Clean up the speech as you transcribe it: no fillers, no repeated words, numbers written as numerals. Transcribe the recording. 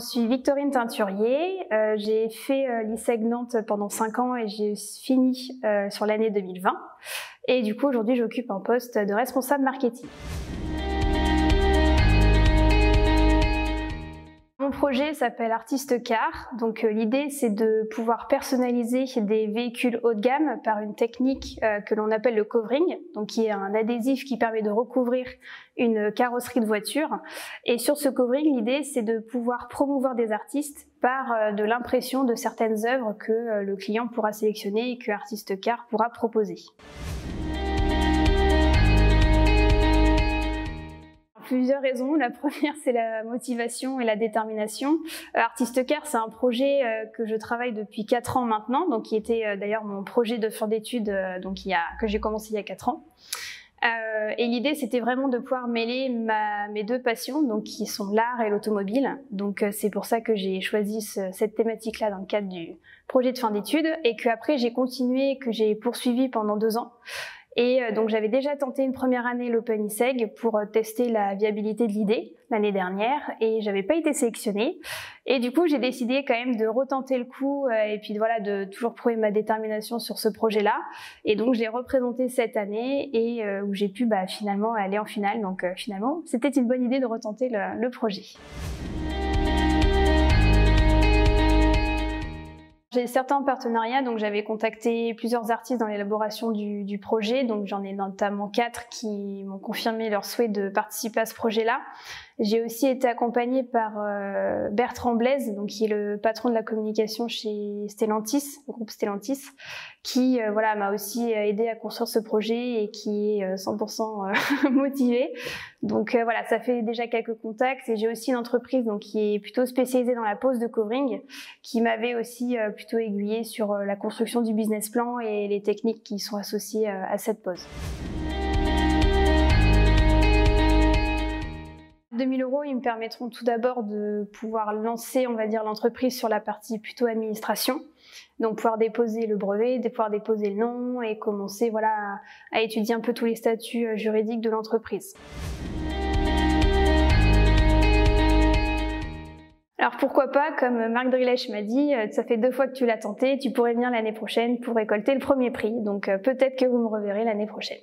suis Victorine Teinturier, j'ai fait l'ISEG Nantes pendant 5 ans et j'ai fini sur l'année 2020. Et du coup, aujourd'hui, j'occupe un poste de responsable marketing. Mon projet s'appelle Artist Car. Donc l'idée, c'est de pouvoir personnaliser des véhicules haut de gamme par une technique que l'on appelle le covering, donc qui est un adhésif qui permet de recouvrir une carrosserie de voiture. Et sur ce covering, l'idée, c'est de pouvoir promouvoir des artistes par de l'impression de certaines œuvres que le client pourra sélectionner et que Artist Car pourra proposer. Plusieurs raisons. La première, c'est la motivation et la détermination. Artist Car, c'est un projet que je travaille depuis 4 ans maintenant, donc qui était d'ailleurs mon projet de fin d'études que j'ai commencé il y a 4 ans. Et l'idée, c'était vraiment de pouvoir mêler mes deux passions, donc qui sont l'art et l'automobile. Donc c'est pour ça que j'ai choisi cette thématique-là dans le cadre du projet de fin d'études et qu'après j'ai continué, que j'ai poursuivi pendant 2 ans. Et donc j'avais déjà tenté une première année l'Open ISEG pour tester la viabilité de l'idée l'année dernière et j'avais pas été sélectionnée. Et du coup j'ai décidé quand même de retenter le coup et puis voilà, de toujours prouver ma détermination sur ce projet-là. Et donc je l'ai représenté cette année et où j'ai pu finalement aller en finale. Donc finalement c'était une bonne idée de retenter le projet. J'ai certains partenariats, donc j'avais contacté plusieurs artistes dans l'élaboration du projet, donc j'en ai notamment 4 qui m'ont confirmé leur souhait de participer à ce projet-là. J'ai aussi été accompagnée par Bertrand Blaise, donc qui est le patron de la communication chez Stellantis, le groupe Stellantis, qui m'a aussi aidé à construire ce projet et qui est 100% motivé. Donc ça fait déjà quelques contacts et j'ai aussi une entreprise donc qui est plutôt spécialisée dans la pose de covering, qui m'avait aussi plutôt aiguillée sur la construction du business plan et les techniques qui sont associées à cette pose. 2 000 €, ils me permettront tout d'abord de pouvoir lancer, on va dire, l'entreprise sur la partie plutôt administration. Donc pouvoir déposer le brevet, pouvoir déposer le nom et commencer à étudier un peu tous les statuts juridiques de l'entreprise. Alors pourquoi pas, comme Marc Drilech m'a dit, ça fait 2 fois que tu l'as tenté, tu pourrais venir l'année prochaine pour récolter le premier prix. Donc peut-être que vous me reverrez l'année prochaine.